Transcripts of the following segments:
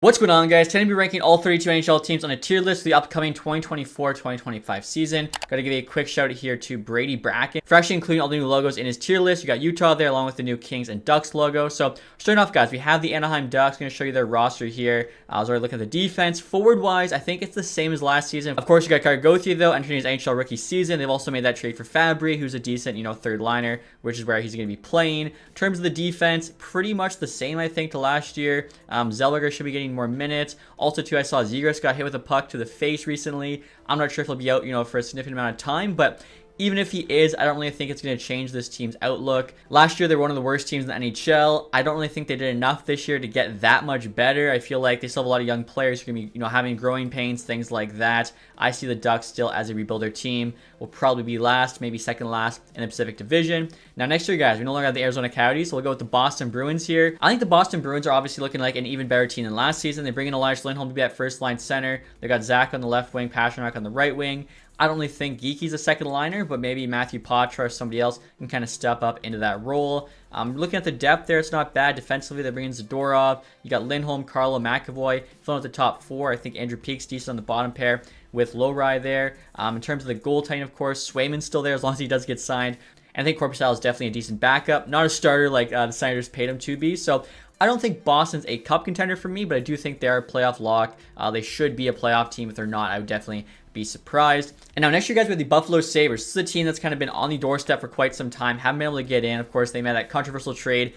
What's going on, guys? Today I'm going to be ranking all 32 NHL teams on a tier list for the upcoming 2024-2025 season. Got to give a quick shout out here to Brady Bracken for actually including all the new logos in his tier list. You got Utah there along with the new Kings and Ducks logo. So starting off, guys, we have the Anaheim Ducks. I'm going to show you their roster here. I was already looking at the defense. Forward-wise, I think it's the same as last season. Of course, you got Kargothia, though, entering his NHL rookie season. They've also made that trade for Fabry, who's a decent, third liner, which is where he's going to be playing. In terms of the defense, pretty much the same, I think, to last year. Zellweger should be getting more minutes. Also, too, I saw Zegras got hit with a puck to the face recently. I'm not sure if he'll be out, for a significant amount of time, but even if he is, I don't really think it's going to change this team's outlook. Last year, they were one of the worst teams in the NHL. I don't really think they did enough this year to get that much better. I feel like they still have a lot of young players who are going to be, having growing pains, things like that. I see the Ducks still as a rebuilder team. Will probably be last, maybe second last in the Pacific Division. Now, next year, guys, we no longer have the Arizona Coyotes, so we'll go with the Boston Bruins here. I think the Boston Bruins are obviously looking like an even better team than last season. They bring in Elias Lindholm to be at first-line center. They got Zach on the left wing, Pasternak on the right wing. I don't really think Geeky's a second liner, but maybe Matthew Poitras or somebody else can kind of step up into that role. Looking at the depth there, it's not bad. Defensively, they bring in Zadorov. You got Lindholm, Carlo, McAvoy filling out the top four. I think Andrew Peake's decent on the bottom pair with Lowry there. In terms of the goaltending, of course, Swayman's still there as long as he does get signed. And I think Korpisalo is definitely a decent backup. Not a starter like the Senators paid him to be. So I don't think Boston's a cup contender for me, but I do think they're a playoff lock. They should be a playoff team. If they're not, I would definitely be surprised. And now next year, guys, we have the Buffalo Sabres. This is a team that's kind of been on the doorstep for quite some time. Haven't been able to get in. Of course, they made that controversial trade.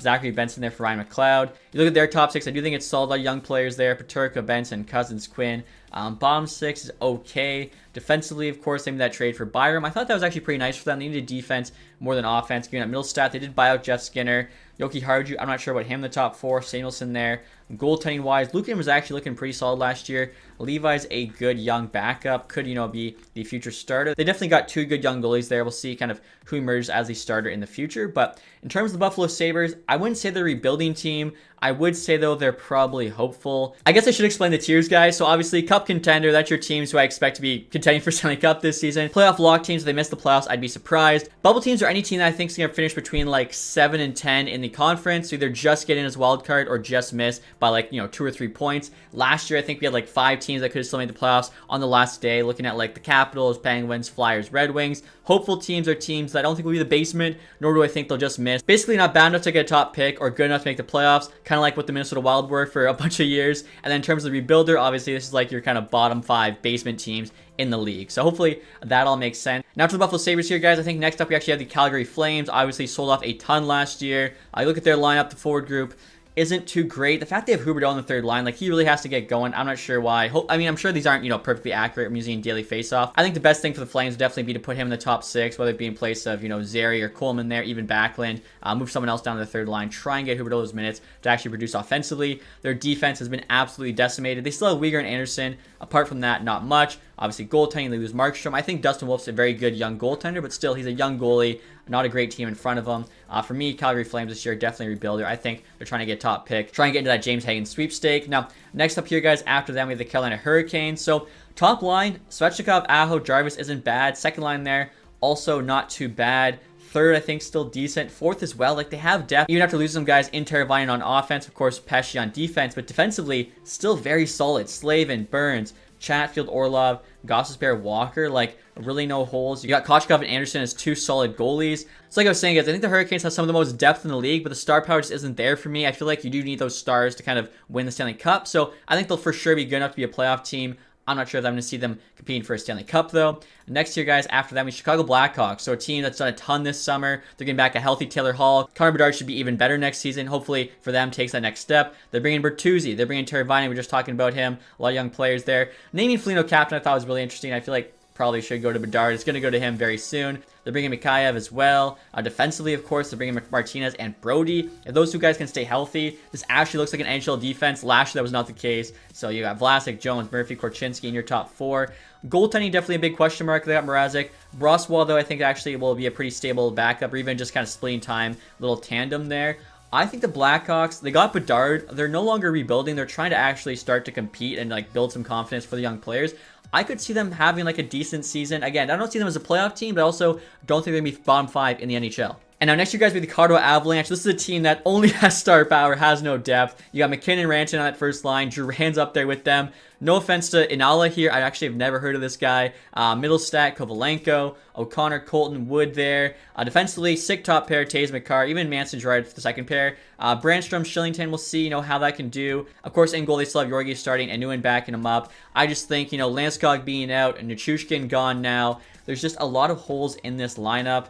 Zachary Benson there for Ryan McLeod. You look at their top six, I do think it's solid. A lot of young players there. Peterka, Benson, Cousins, Quinn. Bottom six is okay. Defensively, of course, they made that trade for Byram. I thought that was actually pretty nice for them. They needed defense more than offense. Giving that middle stat, they did buy out Jeff Skinner. Yoki Harju, I'm not sure about him in the top four. Samuelson there. Goaltending wise, Lukin was actually looking pretty solid last year. Levi's a good young backup. Could, be the future starter. They definitely got two good young goalies there. We'll see kind of who emerges as the starter in the future. But in terms of the Buffalo Sabres, I wouldn't say they're a rebuilding team. I would say, though, they're probably hopeful. I guess I should explain the tiers, guys. So obviously, Cup contender, that's your teams who I expect to be contending for Stanley Cup this season. Playoff lock teams, if they miss the playoffs, I'd be surprised. Bubble teams are any team that I think is going to finish between like 7 and 10 in the conference. So either just get in as wild card or just miss by like, 2 or 3 points. Last year, I think we had like 5 teams that could have still made the playoffs on the last day, looking at like the Capitals, Penguins, Flyers, Red Wings. Hopeful teams are teams that I don't think will be the basement, nor do I think they'll just miss. Basically not bad enough to get a top pick or good enough to make the playoffs, kind of like what the Minnesota Wild were for a bunch of years. And then in terms of the rebuilder, obviously this is like your kind of bottom 5 basement teams in the league. So hopefully that all makes sense. Now for the Buffalo Sabres here, guys, I think next up we actually have the Calgary Flames. Obviously sold off a ton last year. I look at their lineup, the forward group isn't too great. The fact they have Huberdeau on the third line, like he really has to get going. I'm not sure why. I'm sure these aren't, perfectly accurate. I'm using daily faceoff. I think the best thing for the Flames would definitely be to put him in the top 6, whether it be in place of, Zary or Coleman there, even Backlund. Move someone else down to the third line. Try and get Huberdeau those minutes to actually produce offensively. Their defense has been absolutely decimated. They still have Weegar and Anderson. Apart from that, not much. Obviously, goaltending, they lose Markstrom. I think Dustin Wolf's a very good young goaltender, but still, he's a young goalie. Not a great team in front of him. For me, Calgary Flames this year, definitely a rebuilder. I think they're trying to get top pick. Try and get into that James Hagan sweepstake. Now, next up here, guys, after them, we have the Carolina Hurricanes. So, top line, Svechnikov, Aho, Jarvis isn't bad. Second line there, also not too bad. Third, I think, still decent. Fourth as well. Like, they have depth. Even after losing some guys in Teravainen on offense, of course, Pesci on defense, but defensively, still very solid. Slavin, Burns, Chatfield, Orlov, Gostisbehere, Walker, like really no holes. You got Kochkov and Anderson as 2 solid goalies. So like I was saying, guys, I think the Hurricanes have some of the most depth in the league, but the star power just isn't there for me. I feel like you do need those stars to kind of win the Stanley Cup. So I think they'll for sure be good enough to be a playoff team. I'm not sure if I'm going to see them competing for a Stanley Cup, though. Next year, guys, after that, we Chicago Blackhawks. So a team that's done a ton this summer. They're getting back a healthy Taylor Hall. Connor Bedard should be even better next season. Hopefully, for them, takes that next step. They're bringing Bertuzzi. They're bringing Teravainen. We were just talking about him. A lot of young players there. Naming Foligno captain, I thought was really interesting. I feel like probably should go to Bedard. It's going to go to him very soon. They're bringing Mikheyev as well. Defensively, of course, they're bringing Martinez and Brody. If those 2 guys can stay healthy, this actually looks like an NHL defense. Last year, that was not the case. So you got Vlasic, Jones, Murphy, Korchinski in your top 4. Goaltending, definitely a big question mark. They got Mrazek. Broswell, though, I think actually will be a pretty stable backup, or even just kind of splitting time, little tandem there. I think the Blackhawks, they got Bedard. They're no longer rebuilding. They're trying to actually start to compete and like build some confidence for the young players. I could see them having like a decent season. Again, I don't see them as a playoff team, but I also don't think they're going to be bottom 5 in the NHL. And now next you guys with the Colorado Avalanche. This is a team that only has star power, has no depth. You got McKinnon, Rantanen on that first line. Duran's up there with them. No offense to Inala here. I actually have never heard of this guy. Middlestat, Kovalenko, O'Connor, Colton, Wood there. Defensively, sick top pair, Taves, McCarr, even Manson Gerard for the second pair. Brandstrom, Shillington, we'll see, how that can do. Of course, in goal, they still have Yorgi starting and Nguyen backing him up. I just think, Landeskog being out and Nichushkin gone now. There's just a lot of holes in this lineup.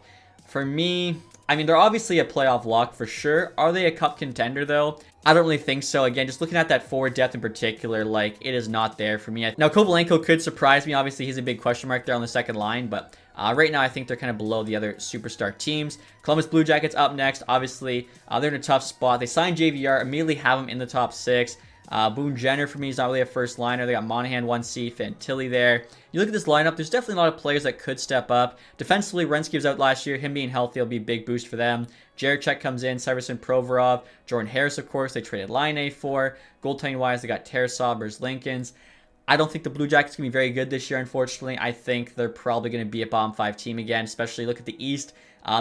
For me, they're obviously a playoff lock for sure. Are they a cup contender, though? I don't really think so. Again, just looking at that forward depth in particular, it is not there for me. Now, Kovalenko could surprise me. Obviously, he's a big question mark there on the second line, but right now, I think they're kind of below the other superstar teams. Columbus Blue Jackets up next. Obviously, they're in a tough spot. They signed JVR, immediately have him in the top 6. Boone Jenner, for me, is not really a first liner. They got Monahan 1C, Fantilli there. You look at this lineup, there's definitely a lot of players that could step up. Defensively, Renski was out last year. Him being healthy will be a big boost for them. Jarechek comes in, Severson, Provorov, Jordan Harris, of course, they traded Line for. Goaltending-wise, they got Tarasov versus Lincolns. I don't think the Blue Jackets can be very good this year, unfortunately. I think they're probably going to be a bottom 5 team again, especially look at the East.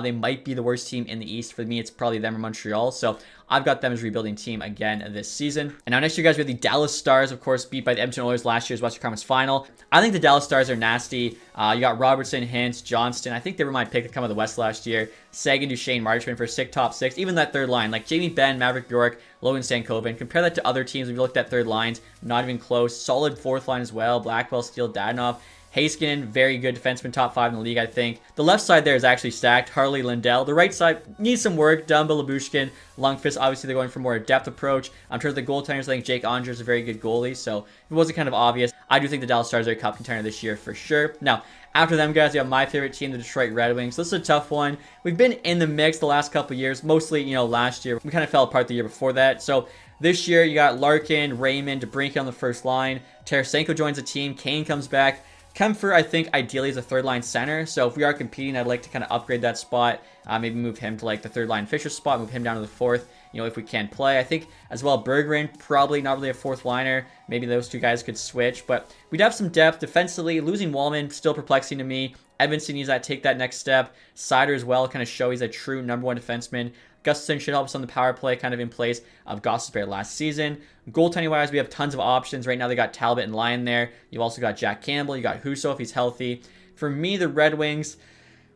They might be the worst team in the East. For me, it's probably them or Montreal. So I've got them as a rebuilding team again this season. And now next year, guys, we have the Dallas Stars, of course, beat by the Edmonton Oilers last year's Western Conference Final. I think the Dallas Stars are nasty. You got Robertson, Hintz, Johnston. I think they were my pick to come out of the West last year. Sagan, Duchesne, Marchman for a sick top 6. Even that third line, Jamie Benn, Maverick Bjork, Logan Stankoven. Compare that to other teams. If you looked at third lines, not even close. Solid fourth line as well. Blackwell, Steele, Dadonov. Heiskanen, very good defenseman, top 5 in the league, I think. The left side there is actually stacked. Harley, Lindell. The right side needs some work. Dumba, Labushkin, Lundqvist. Obviously, they're going for more a depth approach. In terms of the goaltenders, I think Jake Onger is a very good goalie, so it wasn't kind of obvious. I do think the Dallas Stars are a cup contender this year for sure. Now, after them, guys, we have my favorite team, the Detroit Red Wings. This is a tough one. We've been in the mix the last couple of years, mostly, last year. We kind of fell apart the year before that, so this year, you got Larkin, Raymond, DeBrincat on the first line. Tarasenko joins the team. Kane comes back. Kempfer, I think, ideally is a third-line center. So if we are competing, I'd like to kind of upgrade that spot. Maybe move him to the third-line Fisher spot, move him down to the fourth, if we can play. I think as well, Berggren, probably not really a fourth liner. Maybe those two guys could switch. But we'd have some depth defensively. Losing Wallman, still perplexing to me. Edmondson needs to take that next step. Sider as well, kind of show he's a true number 1 defenseman. Gustafsson should help us on the power play, kind of in place of Gostisbehere last season. Goaltending-wise, we have tons of options. Right now, they got Talbot and Lyon there. You've also got Jack Campbell. You got Husso if he's healthy. For me, the Red Wings,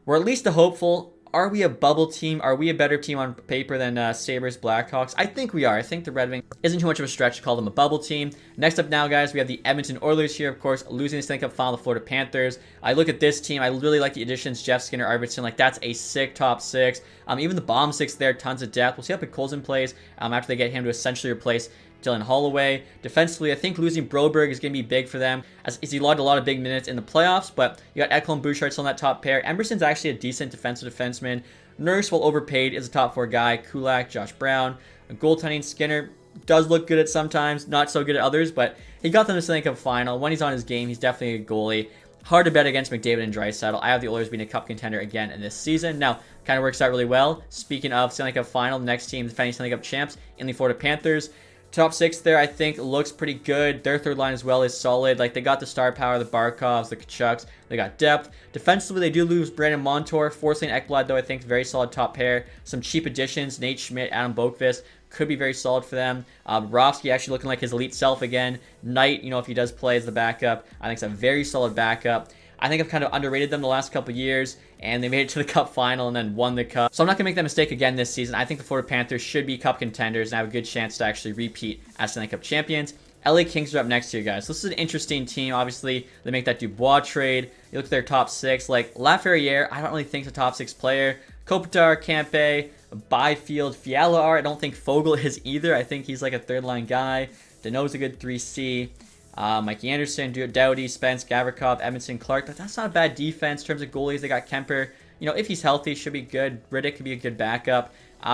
we're at least a hopeful. Are we a bubble team? Are we a better team on paper than Sabres, Blackhawks? I think we are. I think the Red Wings isn't too much of a stretch to call them a bubble team. Next up now, guys, we have the Edmonton Oilers here, of course, losing the Stanley Cup final to the Florida Panthers. I look at this team. I really like the additions. Jeff Skinner, Arvidsson. That's a sick top 6. Even the bottom 6 there, tons of depth. We'll see how Colson plays after they get him to essentially replace Dylan Holloway. Defensively, I think losing Broberg is going to be big for them, as he logged a lot of big minutes in the playoffs, but you got Ekholm, Bouchard still on that top pair. Emerson's actually a decent defensive defenseman. Nurse, while overpaid, is a top 4 guy. Kulak, Josh Brown. Goaltending, Skinner does look good at sometimes, not so good at others, but he got them to the Stanley Cup final. When he's on his game, he's definitely a good goalie. Hard to bet against McDavid and Draisaitl. I have the Oilers being a cup contender again in this season. Now, kind of works out really well. Speaking of Stanley Cup final, next team, defending Stanley Cup champs in the Florida Panthers. Top 6 there, I think, looks pretty good. Their third line as well is solid. They got the star power, the Barkovs, the Kachucks. They got depth. Defensively, they do lose Brandon Montour. Forsley and Ekblad, though, I think, very solid top pair. Some cheap additions, Nate Schmidt, Adam Boqvist, could be very solid for them. Bobrovsky actually looking like his elite self again. Knight, if he does play as the backup, I think it's a very solid backup. I think I've kind of underrated them the last couple years, and they made it to the Cup final and then won the Cup. So I'm not going to make that mistake again this season. I think the Florida Panthers should be Cup contenders and have a good chance to actually repeat as Stanley Cup champions. LA Kings are up next year, guys. This is an interesting team. Obviously, they make that Dubois trade. You look at their top 6. Laferriere, I don't really think is a top 6 player. Kopitar, Campe, Byfield, Fiala are. I don't think Fogle is either. I think he's a third-line guy. Deneau's a good 3C. Mikey Anderson, Doughty, Spence, Gavrikov, Edmondson, Clark. That's not a bad defense in terms of goalies. They got Kemper. If he's healthy, should be good. Riddick could be a good backup.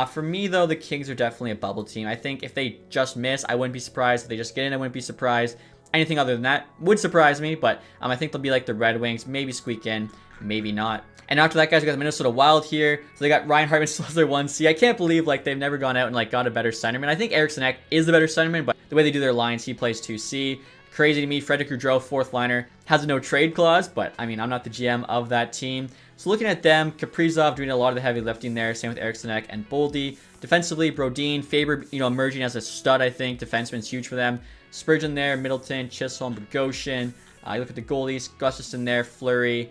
For me, though, the Kings are definitely a bubble team. I think if they just miss, I wouldn't be surprised. If they just get in, I wouldn't be surprised. Anything other than that would surprise me, but I think they'll be like the Red Wings. Maybe squeak in, maybe not. And after that, guys, we got the Minnesota Wild here. So they got Ryan Hartman still as their 1C. I can't believe they've never gone out and got a better centerman. I think Eriksson Ek is the better centerman, but the way they do their lines, he plays 2C. Crazy to me. Frederick Gaudreau, fourth liner, has a no trade clause, but I mean, I'm not the GM of that team. So looking at them, Kaprizov doing a lot of the heavy lifting there. Same with Eriksson and Boldy. Defensively, Brodin, Faber, emerging as a stud, I think. Defenseman's huge for them. Spurgeon there, Middleton, Chisholm, Bogosian. You look at the goalies, Gustafsson there, Fleury.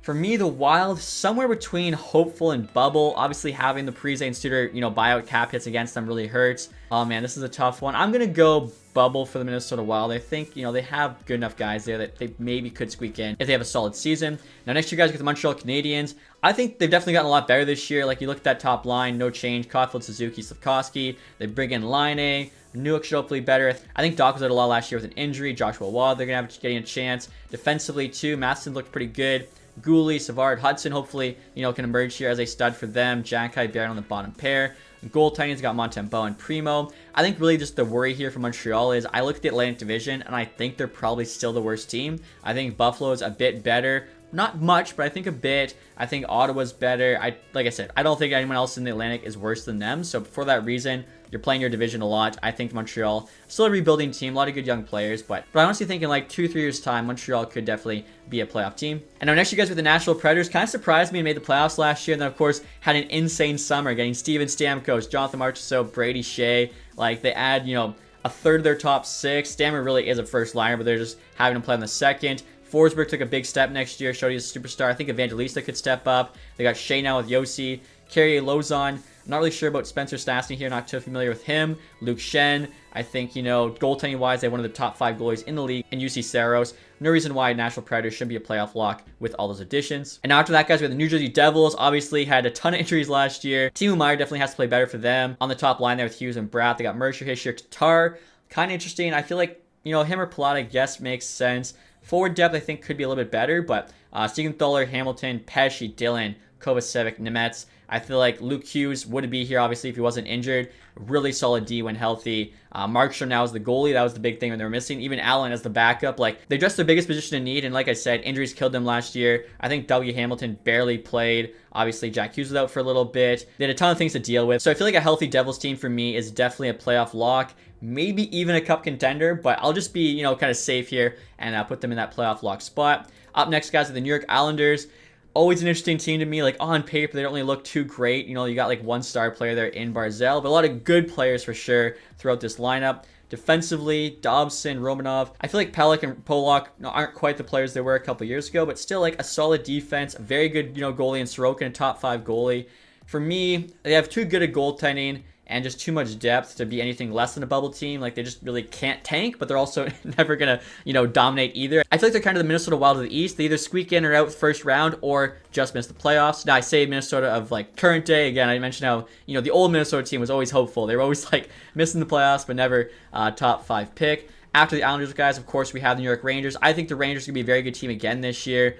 For me, the Wild, somewhere between hopeful and bubble. Obviously, having the Parise and Suter, buyout cap hits against them really hurts. Oh, man, this is a tough one. I'm going to go bubble for the Minnesota Wild. I think, they have good enough guys there that they maybe could squeak in if they have a solid season. Now, next year, guys, get the Montreal Canadiens. I think they've definitely gotten a lot better this year. Like, you look at that top line, no change. Caulfield, Suzuki, Slafkovsky. They bring in Line. Newhook should hopefully better. I think Doc was out a lot last year with an injury. Joshua Waugh, they're going to have getting a chance. Defensively, too, Matheson looked pretty good. Gooley, Savard, Hudson, hopefully, can emerge here as a stud for them. Jankai, Barron on the bottom pair. Goaltending's got Montembeault and Primo. I think really just the worry here for Montreal is I look at the Atlantic Division, and I think they're probably still the worst team. I think Buffalo's a bit better. Not much, but I think a bit. I think Ottawa's better. Like I said, I don't think anyone else in the Atlantic is worse than them. So for that reason, you're playing your division a lot. I think Montreal, still a rebuilding team, a lot of good young players, but I honestly think in like 2-3 years time, Montreal could definitely be a playoff team. And now next you guys with the Nashville Predators, kind of surprised me and made the playoffs last year. And then of course had an insane summer getting Steven Stamkos, Jonathan Marchessault, Brady Shea. Like they add, a third of their top six. Stammer really is a first liner, but they're just having him play on the second. Forsberg took a big step next year, showed he's a superstar. I think Evangelista could step up. They got Shea now with Yossi. Carrier Lozon. I'm not really sure about Spencer Stastny here, not too familiar with him. Luke Shen. I think, goaltending-wise, they have one of the top 5 goalies in the league. And UC Saros. No reason why Nashville Predators should be a playoff lock with all those additions. And now after that, guys, we have the New Jersey Devils. Obviously, had a ton of injuries last year. Timo Meier definitely has to play better for them. On the top line there with Hughes and Bratt. They got Mercer, Hischier, Tatar. Kind of interesting. I feel like, him or Palat, I guess, makes sense. Forward depth, I think, could be a little bit better, but Siegenthaler, Hamilton, Pesce, Dillon, Kovacevic, Nemetz. I feel like Luke Hughes would be here, obviously, if he wasn't injured. Really solid D when healthy. Markstrom now is the goalie. That was the big thing when they were missing. Even Allen as the backup. Like, they addressed their biggest position in need, and like I said, injuries killed them last year. I think W. Hamilton barely played. Obviously, Jack Hughes was out for a little bit. They had a ton of things to deal with. So I feel like a healthy Devils team for me is definitely a playoff lock. Maybe even a cup contender, but I'll just be, kind of safe here and put them in that playoff lock spot. Up next, guys, are the New York Islanders. Always an interesting team to me. Like, on paper, they don't really look too great. You got like one star player there in Barzell, but a lot of good players for sure throughout this lineup. Defensively, Dobson, Romanov. I feel like Pelech and Polak aren't quite the players they were a couple years ago, but still like a solid defense, a very good, goalie in Sorokin, a top 5 goalie. For me, they have too good at goaltending and just too much depth to be anything less than a bubble team. Like, they just really can't tank, but they're also never going to, dominate either. I feel like they're kind of the Minnesota Wild of the East. They either squeak in or out first round or just miss the playoffs. Now, I say Minnesota of, like, current day. Again, I mentioned how, the old Minnesota team was always hopeful. They were always, like, missing the playoffs, but never top 5 pick. After the Islanders, guys, of course, we have the New York Rangers. I think the Rangers are going to be a very good team again this year.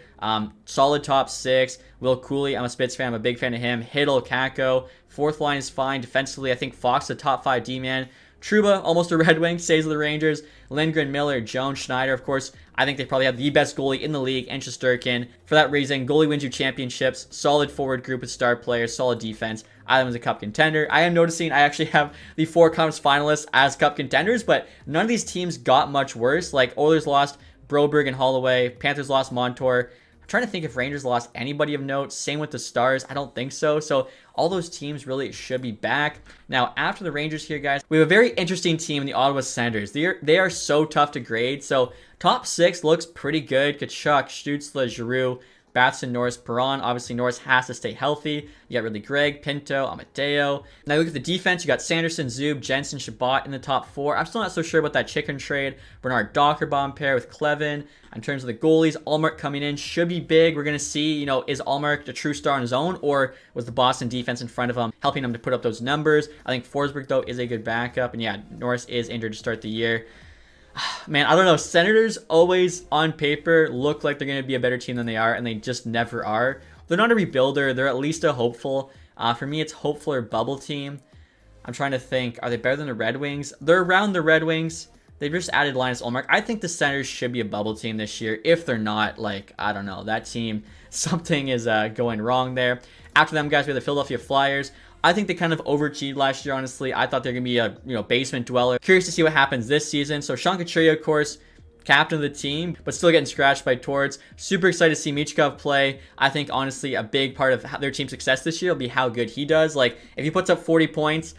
Solid top 6. Will Cooley, I'm a Spitz fan. I'm a big fan of him. Hiddle, Kakko. Fourth line is fine. Defensively, I think Fox, the top 5 D-man. Trouba, almost a Red Wing, stays with the Rangers. Lindgren, Miller, Jones, Schneider, of course. I think they probably have the best goalie in the league, and Shesterkin. For that reason, goalie wins you championships. Solid forward group with star players. Solid defense. I am a cup contender. I am noticing I actually have the 4 conference finalists as cup contenders, but none of these teams got much worse. Like, Oilers lost Broberg and Holloway. Panthers lost Montour. I'm trying to think if Rangers lost anybody of note. Same with the Stars. I don't think so. So all those teams really should be back. Now, after the Rangers here, guys, we have a very interesting team in the Ottawa Senators. They are so tough to grade. So top 6 looks pretty good. Kachuk, Stützle, Giroux, Batson, Norris, Perron. Obviously, Norris has to stay healthy. You got really Greg, Pinto, Amadeo. Now, you look at the defense. You got Sanderson, Zub, Jensen, Shabbat in the top 4. I'm still not so sure about that chicken trade. Bernard Dockerbomb pair with Clevin. In terms of the goalies, Allmark coming in should be big. We're going to see, is Allmark the true star on his own, or was the Boston defense in front of him helping him to put up those numbers? I think Forsberg, though, is a good backup. And yeah, Norris is injured to start the year. Man, I don't know. Senators always, on paper, look like they're going to be a better team than they are, and they just never are. They're not a rebuilder. They're at least a hopeful. For me, it's hopeful or bubble team. I'm trying to think. Are they better than the Red Wings? They're around the Red Wings. They've just added Linus Ullmark. I think the Senators should be a bubble team this year. If they're not, like, I don't know. That team, something is going wrong there. After them, guys, we have the Philadelphia Flyers. I think they kind of overachieved last year, honestly. I thought they're going to be a basement dweller. Curious to see what happens this season. So Sean Couturier, of course, captain of the team, but still getting scratched by Torts. Super excited to see Michkov play. I think, honestly, a big part of their team's success this year will be how good he does. Like, if he puts up 40 points,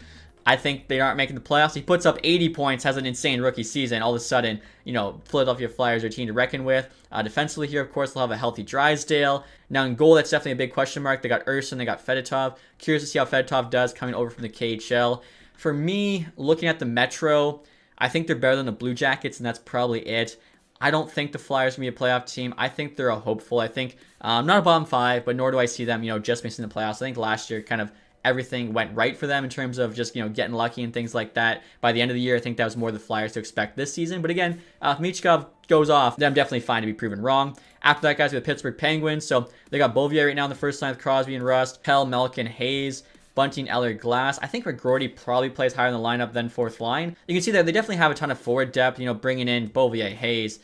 I think they aren't making the playoffs. He puts up 80 points, has an insane rookie season. All of a sudden, Philadelphia Flyers are a team to reckon with. Defensively here, of course, they'll have a healthy Drysdale. Now in goal, that's definitely a big question mark. They got Urson, they got Fedotov. Curious to see how Fedotov does coming over from the KHL. For me, looking at the Metro, I think they're better than the Blue Jackets, and that's probably it. I don't think the Flyers are going to be a playoff team. I think they're a hopeful. I think not a bottom 5, but nor do I see them, just missing the playoffs. I think last year kind of everything went right for them in terms of just, getting lucky and things like that. By the end of the year, I think that was more the Flyers to expect this season. But again, if Michkov goes off, then I'm definitely fine to be proven wrong. After that, guys, we have the Pittsburgh Penguins. So they got Beauvillier right now in the first line with Crosby and Rust, Pell, Malkin, Hayes, Bunting, Eller, Glass. I think McGroarty probably plays higher in the lineup than fourth line. You can see that they definitely have a ton of forward depth, bringing in Beauvillier, Hayes,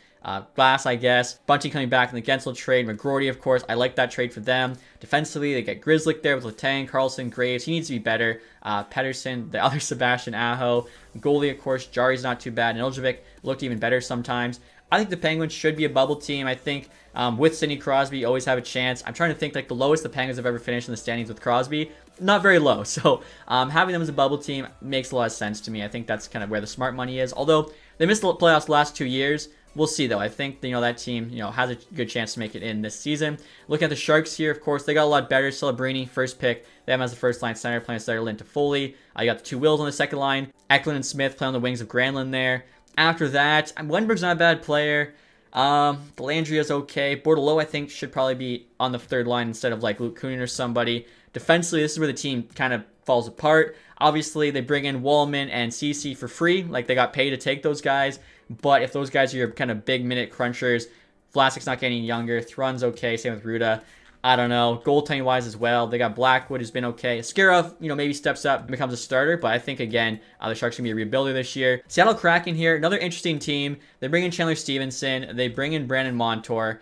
Glass, I guess. Bunting coming back in the Gensel trade. McGroarty, of course. I like that trade for them. Defensively, they get Grzelcyk there with Letang, Carlson, Graves. He needs to be better. Pedersen, the other Sebastian Aho. Goalie, of course. Jari's not too bad. And Iljevic looked even better sometimes. I think the Penguins should be a bubble team. I think with Sidney Crosby, you always have a chance. I'm trying to think, like, the lowest the Penguins have ever finished in the standings with Crosby. Not very low. So having them as a bubble team makes a lot of sense to me. I think that's kind of where the smart money is. Although they missed the playoffs the last 2 years. We'll see, though. I think, that team, has a good chance to make it in this season. Looking at the Sharks here, of course, they got a lot better. Celebrini, first pick. They have him as the first line center, playing Sutherland to Foley. You got the two Wills on the second line. Eklund and Smith playing on the wings of Granlund there. After that, Wenberg's not a bad player. Delandria's okay. Bordelot, I think, should probably be on the third line instead of, like, Luke Kunin or somebody. Defensively, this is where the team kind of falls apart. Obviously, they bring in Wallman and Cece for free. Like, they got paid to take those guys. But if those guys are your kind of big minute crunchers, Vlasic's not getting younger. Thron's okay. Same with Ruda. I don't know. Goaltending wise as well, they got Blackwood, who's been okay. Askarov, maybe steps up and becomes a starter. But I think, again, the Sharks are going to be a rebuilder this year. Seattle Kraken here, another interesting team. They bring in Chandler Stevenson. They bring in Brandon Montour.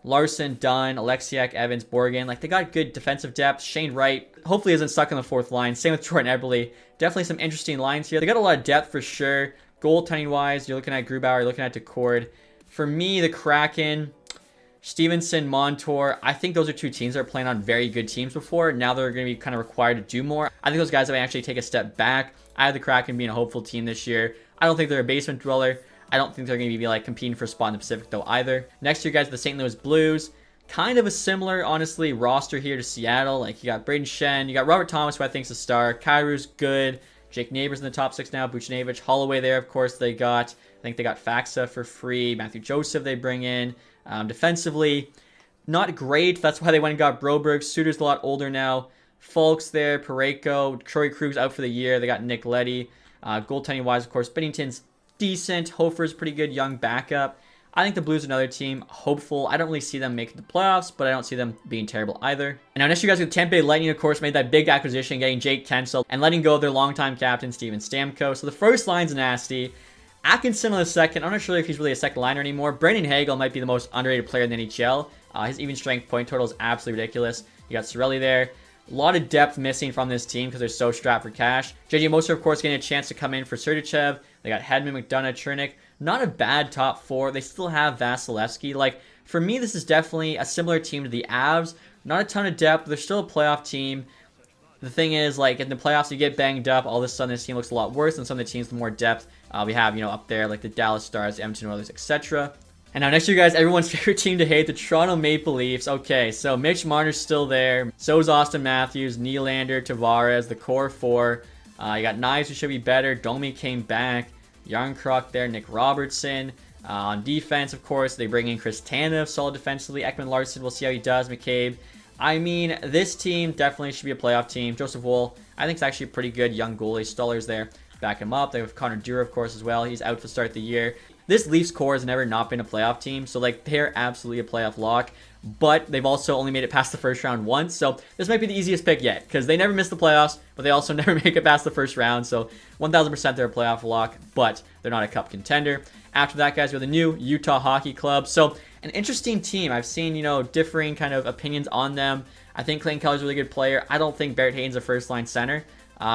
Larson, Dunn, Alexiak, Evans, Borgen. Like, they got good defensive depth. Shane Wright hopefully isn't stuck on the fourth line. Same with Jordan Eberle. Definitely some interesting lines here. They got a lot of depth for sure. Goaltending wise, you're looking at Grubauer, you're looking at Decord. For me, the Kraken, Stevenson, Montour, I think those are two teams that are playing on very good teams before. Now they're going to be kind of required to do more. I think those guys may actually take a step back. I have the Kraken being a hopeful team this year. I don't think they're a basement dweller. I don't think they're going to be like competing for a spot in the Pacific though either. Next year, guys, the St. Louis Blues. Kind of a similar, honestly, roster here to Seattle. Like, you got Braden Shen, you got Robert Thomas, who I think is a star. Kairu's good. Jake Neighbors in the top 6 now. Buchnevich, Holloway there, of course, I think they got Faxa for free. Matthew Joseph they bring in. Defensively, not great. That's why they went and got Broberg. Suter's a lot older now. Fulks there, Pareko. Troy Krug's out for the year. They got Nick Leddy. Goaltending-wise, of course, Binnington's decent. Hofer's pretty good young backup. I think the Blues are another team, hopeful. I don't really see them making the playoffs, but I don't see them being terrible either. And now next you guys with Tampa Bay Lightning, of course, made that big acquisition, getting Jake Kensel and letting go of their longtime captain, Steven Stamkos. So the first line's nasty. Atkinson on the second. I'm not sure if he's really a second liner anymore. Brendan Hagel might be the most underrated player in the NHL. His even strength point total is absolutely ridiculous. You got Cirelli there. A lot of depth missing from this team because they're so strapped for cash. JJ Moser, of course, getting a chance to come in for Sergachev. They got Hedman, McDonough, Chernik. Not a bad top 4. They still have Vasilevsky. Like, for me, this is definitely a similar team to the Avs. Not a ton of depth, but they're still a playoff team. The thing is, like, in the playoffs, you get banged up. All of a sudden, this team looks a lot worse than some of the teams with more depth. We have, up there, like the Dallas Stars, Edmonton Oilers, etc. And now next year, guys, everyone's favorite team to hate, the Toronto Maple Leafs. Okay, so Mitch Marner's still there. So is Austin Matthews, Nylander, Tavares, the core 4. You got Knives, who should be better. Domi came back. Yarncroc there, Nick Robertson. On defense, of course, they bring in Chris Tanev, solid defensively. Ekman Larson, we'll see how he does. McCabe. I mean, this team definitely should be a playoff team. Joseph Woll, I think, is actually a pretty good young goalie. Stoller's there, back him up. They have Connor Dewar, of course, as well. He's out to start the year. This Leafs core has never not been a playoff team, so, like, they're absolutely a playoff lock. But they've also only made it past the first round once, so this might be the easiest pick yet, because they never miss the playoffs, but they also never make it past the first round, so 1,000% they're a playoff lock, but they're not a cup contender. After that, guys, we have the new Utah Hockey Club. So an interesting team. I've seen, differing kind of opinions on them. I think Clayton Keller's a really good player. I don't think Barrett Hayton's a first-line center.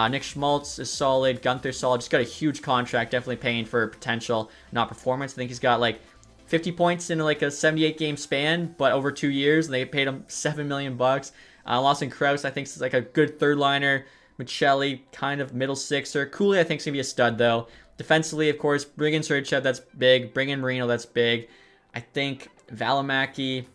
Nick Schmaltz is solid. Gunther's solid. Just got a huge contract, definitely paying for potential, not performance. I think he's got, like, 50 points in like a 78 game span, but over 2 years, and they paid him $7 million. Lawson Krause, I think, is like a good third liner. Michelli, kind of middle sixer. Cooley, I think, is going to be a stud, though. Defensively, of course, bring in Sergachev, that's big. Bring in Marino, that's big. I think Valimaki,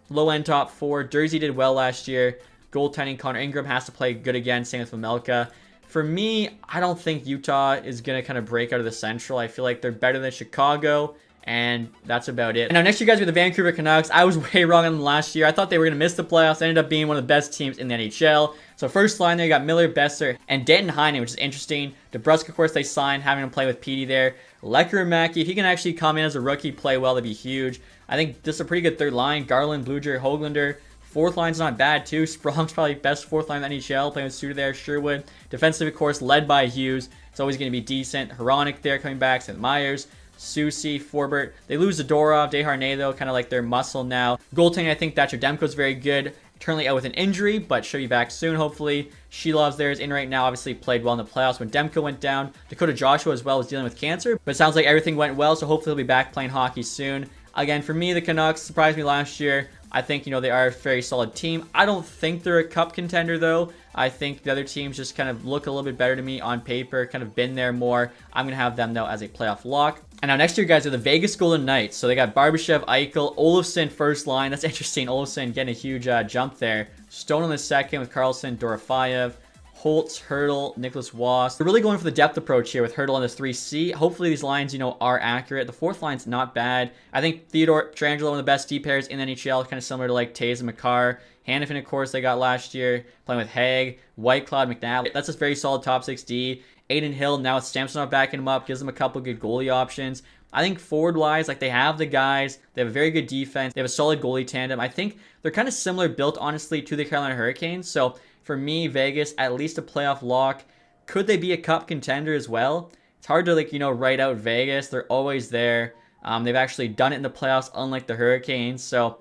low-end top 4. Jersey did well last year. Goaltending, Connor Ingram has to play good again. Same with Pamelka. For me, I don't think Utah is going to kind of break out of the Central. I feel like they're better than Chicago. And that's about it. And now next year, guys, with the Vancouver Canucks. I was way wrong on them last year. I thought they were going to miss the playoffs. They ended up being one of the best teams in the NHL. So first line there, you got Miller, Besser, and Denton Heinen, which is interesting. DeBrusk, of course, they signed, having him play with Petey there. Lecker and Mackey, if he can actually come in as a rookie, play well, that'd be huge. I think this is a pretty good third line. Garland, Bluger, Hoglander. Fourth line's not bad, too. Sprong's probably best fourth line in the NHL, playing with Suter there, Sherwood. Defensive, of course, led by Hughes. It's always going to be decent. Hronik there coming back, Seth Myers. Susie, Forbert. They lose Zadorov, Desharnais, though, kind of like their muscle now. Goaltending, I think Thatcher Demko's very good. Currently out with an injury, but should be back soon, hopefully. Shilov's there is in right now. Obviously played well in the playoffs when Demko went down. Dakota Joshua as well is dealing with cancer, but it sounds like everything went well, so hopefully he'll be back playing hockey soon. Again, for me, the Canucks surprised me last year. I think, they are a very solid team. I don't think they're a cup contender, though. I think the other teams just kind of look a little bit better to me on paper, kind of been there more. I'm going to have them, though, as a playoff lock. And now next year, guys, are the Vegas Golden Knights. So they got Barbashev, Eichel, Olofsson first line. That's interesting. Olofsson getting a huge jump there. Stone on the second with Carlson, Dorofeyev, Holtz, Hurdle, Nicholas Wass. They're really going for the depth approach here with Hurdle on this 3C. Hopefully these lines, are accurate. The fourth line's not bad. I think Theodore Trangelo, one of the best D pairs in the NHL, kind of similar to like Taves and Makar. Hannafin, of course, they got last year, playing with Haig, Whitecloud, McNabb. That's a very solid top 6D. Aiden Hill, now with Samsonov backing him up, gives them a couple good goalie options. I think forward-wise, like they have the guys, they have a very good defense, they have a solid goalie tandem. I think they're kind of similar built, honestly, to the Carolina Hurricanes. So for me, Vegas, at least a playoff lock. Could they be a cup contender as well? It's hard to, write out Vegas. They're always there. They've actually done it in the playoffs, unlike the Hurricanes. So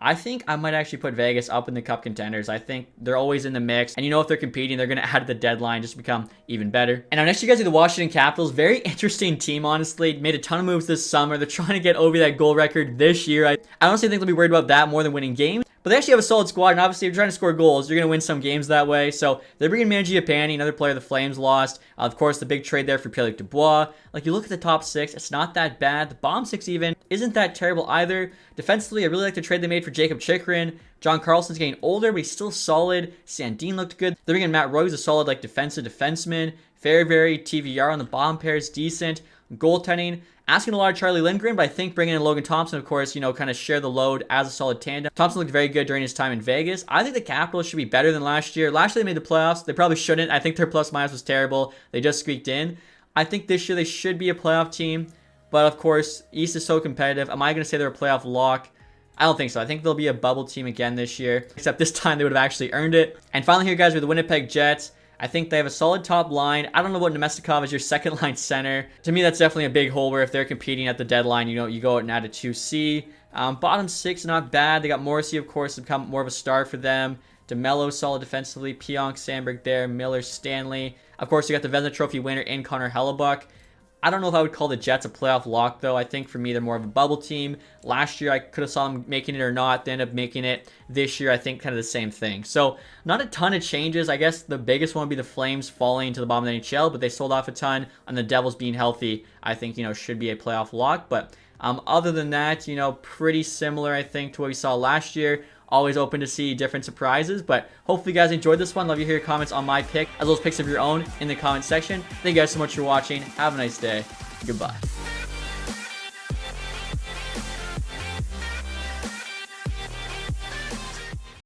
I think I might actually put Vegas up in the cup contenders. I think they're always in the mix. And if they're competing, they're going to add the deadline just to become even better. And now next you guys are the Washington Capitals. Very interesting team, honestly. Made a ton of moves this summer. They're trying to get over that goal record this year. I honestly think they'll be worried about that more than winning games. But they actually have a solid squad, and obviously if you're trying to score goals, you're going to win some games that way. So they're bringing Mangiapane, another player the Flames lost. Of course, the big trade there for Pierre-Luc Dubois. Like, you look at the top 6, it's not that bad. The bottom 6 even isn't that terrible either. Defensively, I really like the trade they made for Jacob Chikrin. John Carlson's getting older, but he's still solid. Sandin looked good. They're bringing Matt Roy, who's a solid defensive defenseman. Very TVR on the bottom pair is decent. Goaltending, asking a lot of Charlie Lindgren, but I think bringing in Logan Thompson, of course, kind of share the load as a solid tandem. Thompson looked very good during his time in Vegas. I think the Capitals should be better than last year. Last year they made the playoffs. They probably shouldn't. I think their plus-minus was terrible. They just squeaked in. I think this year they should be a playoff team, but of course, East is so competitive. Am I going to say they're a playoff lock? I don't think so. I think they'll be a bubble team again this year, except this time they would have actually earned it. And finally here, guys, with the Winnipeg Jets. I think they have a solid top line. I don't know what Nemestikov is your second line center. To me, that's definitely a big hole where if they're competing at the deadline, you go out and add a 2C. Bottom 6, not bad. They got Morrissey, of course, to become more of a star for them. DeMello, solid defensively. Pionk, Sandberg there. Miller, Stanley. Of course, you got the Vezina Trophy winner in Connor Hellebuck. I don't know if I would call the Jets a playoff lock, though. I think for me, they're more of a bubble team. Last year, I could have saw them making it or not. They ended up making it. This year, I think kind of the same thing. So, not a ton of changes. I guess the biggest one would be the Flames falling to the bottom of the NHL, but they sold off a ton. And the Devils being healthy, I think, should be a playoff lock. But other than that, pretty similar, I think, to what we saw last year. Always open to see different surprises, but hopefully you guys enjoyed this one. Love to hear your comments on my pick, as well as picks of your own in the comment section. Thank you guys so much for watching. Have a nice day. Goodbye.